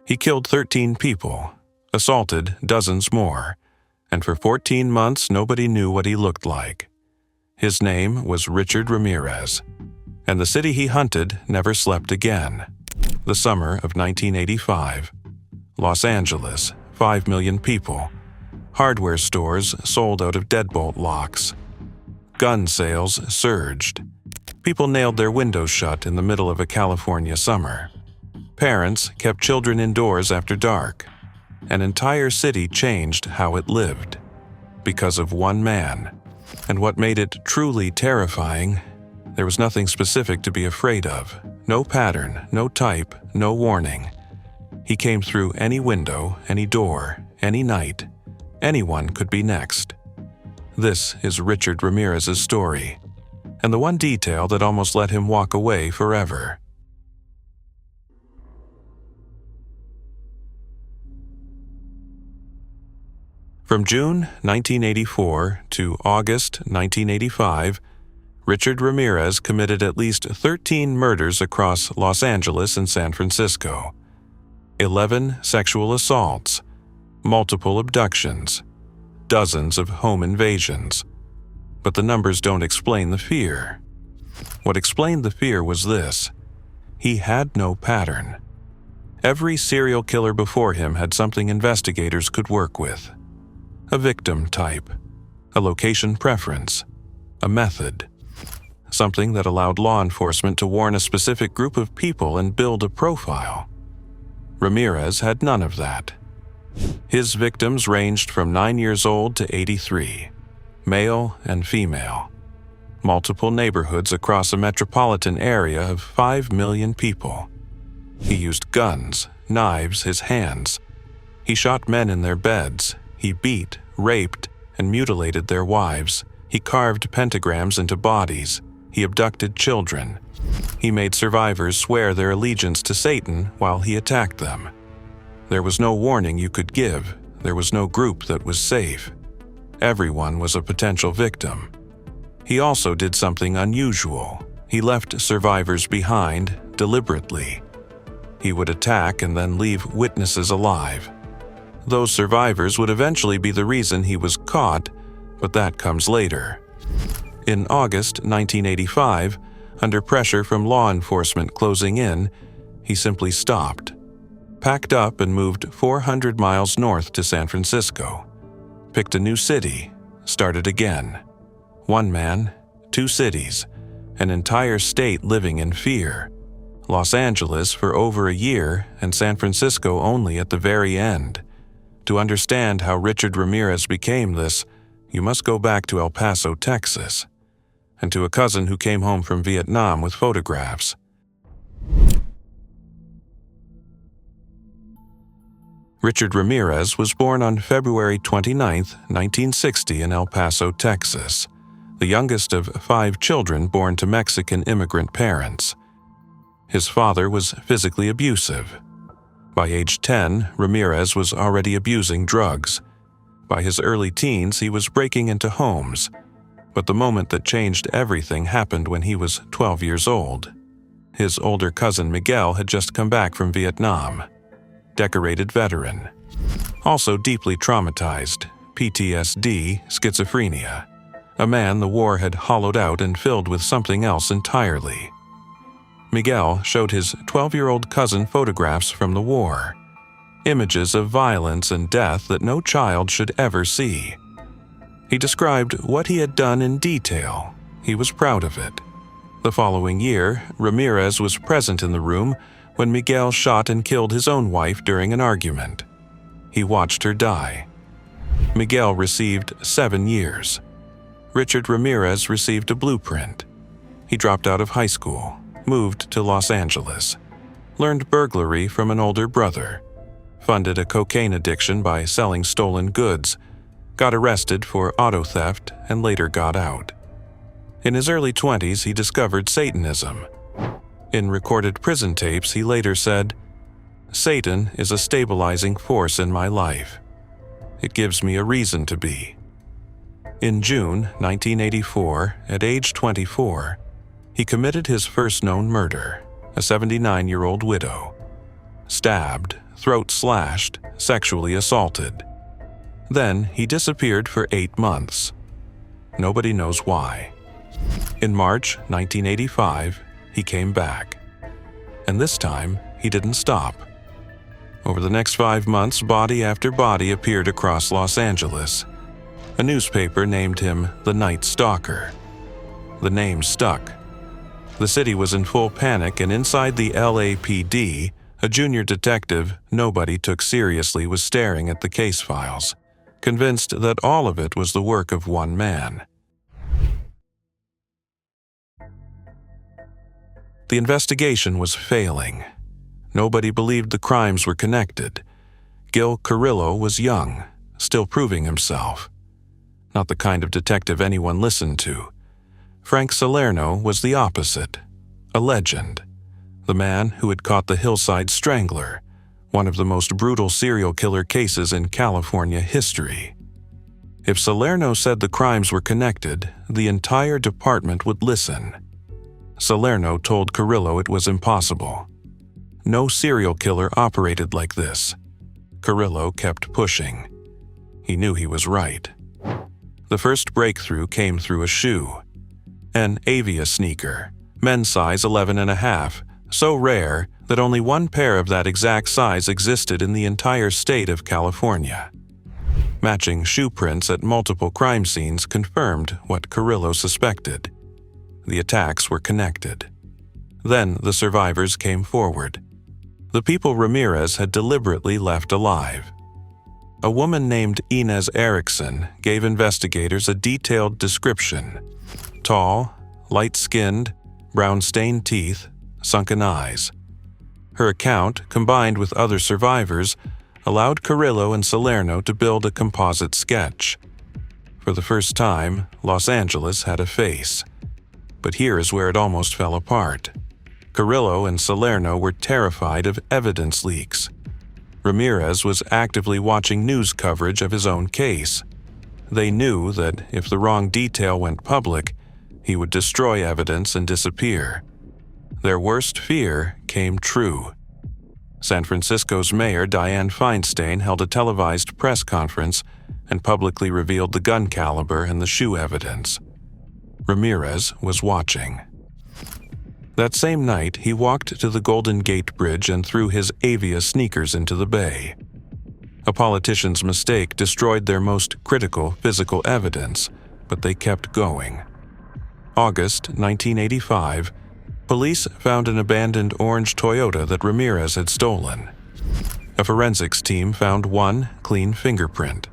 He killed 13 people, assaulted dozens more, and for 14 months nobody knew what he looked like. His name was Richard Ramirez, and the city he hunted never slept again. The summer of 1985. Los Angeles, 5 million people. Hardware stores sold out of deadbolt locks. Gun sales surged. People nailed their windows shut in the middle of a California summer. Parents kept children indoors after dark. An entire city changed how it lived because of one man. And what made it truly terrifying, there was nothing specific to be afraid of. No pattern, no type, no warning. He came through any window, any door, any night. Anyone could be next. This is Richard Ramirez's story, and the one detail that almost let him walk away forever. From June 1984 to August 1985, Richard Ramirez committed at least 13 murders across Los Angeles and San Francisco, 11 sexual assaults, multiple abductions, dozens of home invasions. But the numbers don't explain the fear. What explained the fear was this: he had no pattern. Every serial killer before him had something investigators could work with. A victim type, a location preference, a method. Something that allowed law enforcement to warn a specific group of people and build a profile. Ramirez had none of that. His victims ranged from 9 years old to 83, male and female. Multiple neighborhoods across a metropolitan area of 5 million people. He used guns, knives, his hands. He shot men in their beds. He beat, raped, and mutilated their wives. He carved pentagrams into bodies. He abducted children. He made survivors swear their allegiance to Satan while he attacked them. There was no warning you could give. There was no group that was safe. Everyone was a potential victim. He also did something unusual. He left survivors behind deliberately. He would attack and then leave witnesses alive. Those survivors would eventually be the reason he was caught, but that comes later. In August 1985, under pressure from law enforcement closing in, he simply stopped, packed up and moved 400 miles north to San Francisco, picked a new city, started again. One man, two cities, an entire state living in fear. Los Angeles for over a year and San Francisco only at the very end. To understand how Richard Ramirez became this, you must go back to El Paso, Texas, and to a cousin who came home from Vietnam with photographs. Richard Ramirez was born on February 29, 1960 in El Paso, Texas, the youngest of 5 children born to Mexican immigrant parents. His father was physically abusive. By age 10, Ramirez was already abusing drugs. By his early teens, he was breaking into homes. But the moment that changed everything happened when he was 12 years old. His older cousin Miguel had just come back from Vietnam. Decorated veteran. Also deeply traumatized, PTSD, schizophrenia. A man the war had hollowed out and filled with something else entirely. Miguel showed his 12-year-old cousin photographs from the war. Images of violence and death that no child should ever see. He described what he had done in detail. He was proud of it. The following year, Ramirez was present in the room when Miguel shot and killed his own wife during an argument. He watched her die. Miguel received 7 years. Richard Ramirez received a blueprint. He dropped out of high school, moved to Los Angeles, learned burglary from an older brother, funded a cocaine addiction by selling stolen goods, got arrested for auto theft, and later got out. In his early 20s, he discovered Satanism. In recorded prison tapes, he later said, "Satan is a stabilizing force in my life. It gives me a reason to be." In June 1984, at age 24, he committed his first known murder, a 79-year-old widow. Stabbed, throat slashed, sexually assaulted. Then he disappeared for 8 months. Nobody knows why. In March 1985, he came back. And this time, he didn't stop. Over the next 5 months, body after body appeared across Los Angeles. A newspaper named him the Night Stalker. The name stuck. The city was in full panic, and inside the LAPD, a junior detective nobody took seriously was staring at the case files, convinced that all of it was the work of one man. The investigation was failing. Nobody believed the crimes were connected. Gil Carrillo was young, still proving himself. Not the kind of detective anyone listened to. Frank Salerno was the opposite, a legend. The man who had caught the Hillside Strangler, one of the most brutal serial killer cases in California history. If Salerno said the crimes were connected, the entire department would listen. Salerno told Carrillo it was impossible. No serial killer operated like this. Carrillo kept pushing. He knew he was right. The first breakthrough came through a shoe. An Avia sneaker, men's size 11.5, so rare that only one pair of that exact size existed in the entire state of California. Matching shoe prints at multiple crime scenes confirmed what Carrillo suspected. The attacks were connected. Then the survivors came forward. The people Ramirez had deliberately left alive. A woman named Inez Erickson gave investigators a detailed description. Tall, light-skinned, brown-stained teeth, sunken eyes. Her account, combined with other survivors, allowed Carrillo and Salerno to build a composite sketch. For the first time, Los Angeles had a face. But here is where it almost fell apart. Carrillo and Salerno were terrified of evidence leaks. Ramirez was actively watching news coverage of his own case. They knew that if the wrong detail went public, he would destroy evidence and disappear. Their worst fear came true. San Francisco's mayor, Dianne Feinstein, held a televised press conference and publicly revealed the gun caliber and the shoe evidence. Ramirez was watching. That same night, he walked to the Golden Gate Bridge and threw his Avia sneakers into the bay. A politician's mistake destroyed their most critical physical evidence, but they kept going. August 1985, police found an abandoned orange Toyota that Ramirez had stolen. A forensics team found one clean fingerprint.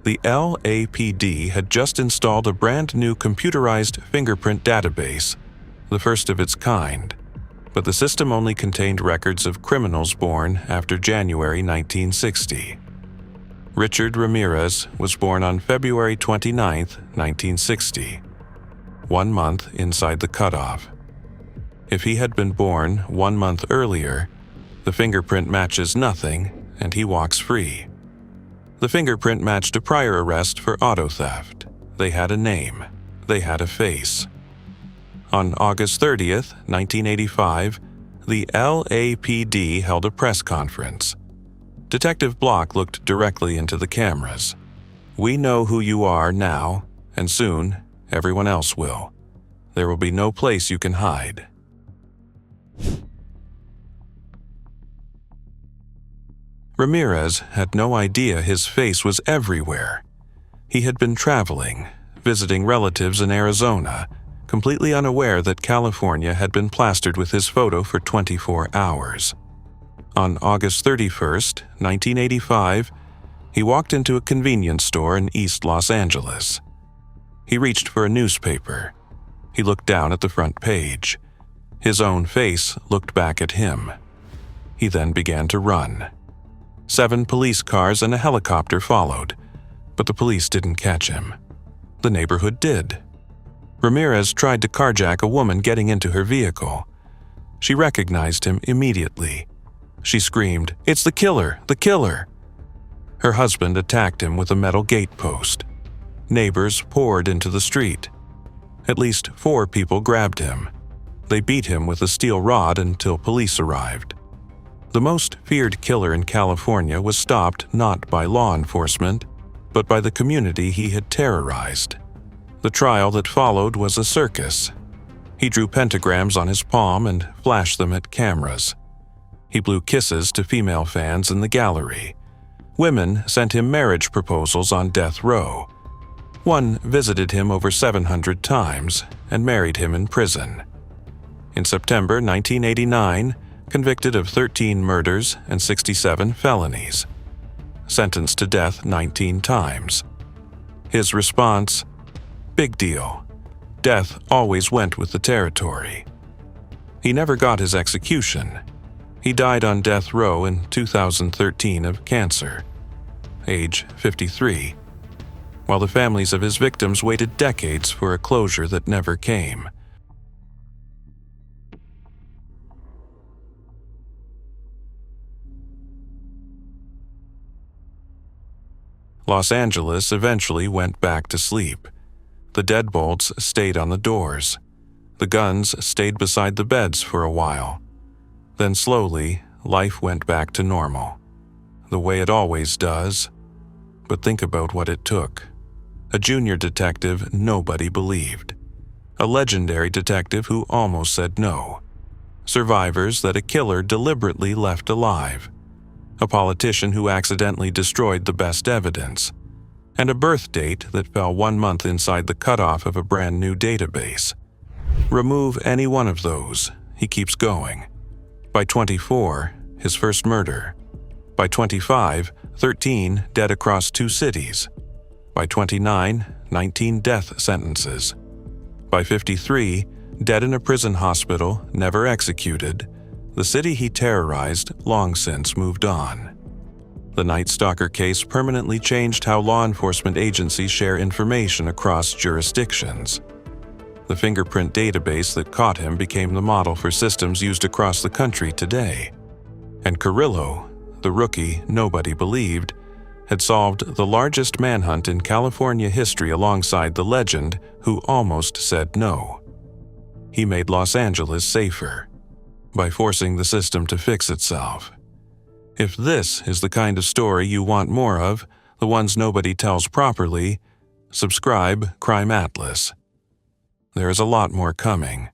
The LAPD had just installed a brand new computerized fingerprint database, the first of its kind, but the system only contained records of criminals born after January 1960. Richard Ramirez was born on February 29, 1960, 1 month inside the cutoff. If he had been born 1 month earlier, the fingerprint matches nothing and he walks free. The fingerprint matched a prior arrest for auto theft. They had a name. They had a face. On August 30th, 1985, the LAPD held a press conference. Detective Block looked directly into the cameras. "We know who you are now, and soon everyone else will. There will be no place you can hide." Ramirez had no idea his face was everywhere. He had been traveling, visiting relatives in Arizona, completely unaware that California had been plastered with his photo for 24 hours. On August 31st, 1985, he walked into a convenience store in East Los Angeles. He reached for a newspaper. He looked down at the front page. His own face looked back at him. He then began to run. 7 police cars and a helicopter followed, but the police didn't catch him. The neighborhood did. Ramirez tried to carjack a woman getting into her vehicle. She recognized him immediately. She screamed, "It's the killer! The killer!" Her husband attacked him with a metal gate post. Neighbors poured into the street. At least 4 people grabbed him. They beat him with a steel rod until police arrived. The most feared killer in California was stopped not by law enforcement, but by the community he had terrorized. The trial that followed was a circus. He drew pentagrams on his palm and flashed them at cameras. He blew kisses to female fans in the gallery. Women sent him marriage proposals on death row. One visited him over 700 times and married him in prison. In September 1989, convicted of 13 murders and 67 felonies. Sentenced to death 19 times. His response: big deal. Death always went with the territory. He never got his execution. He died on death row in 2013 of cancer, age 53, while the families of his victims waited decades for a closure that never came. Los Angeles eventually went back to sleep. The deadbolts stayed on the doors. The guns stayed beside the beds for a while. Then slowly, life went back to normal, the way it always does. But think about what it took. A junior detective nobody believed. A legendary detective who almost said no. Survivors that a killer deliberately left alive. A politician who accidentally destroyed the best evidence. And a birth date that fell 1 month inside the cutoff of a brand new database. Remove any one of those, he keeps going. By 24, his first murder. By 25, 13 dead across 2 cities. By 29, 19 death sentences. By 53, dead in a prison hospital, never executed. The city he terrorized long since moved on. The Night Stalker case permanently changed how law enforcement agencies share information across jurisdictions. The fingerprint database that caught him became the model for systems used across the country today. And Carrillo, the rookie nobody believed, had solved the largest manhunt in California history alongside the legend who almost said no. He made Los Angeles safer by forcing the system to fix itself. If this is the kind of story you want more of, the ones nobody tells properly, subscribe Crime Atlas. There is a lot more coming.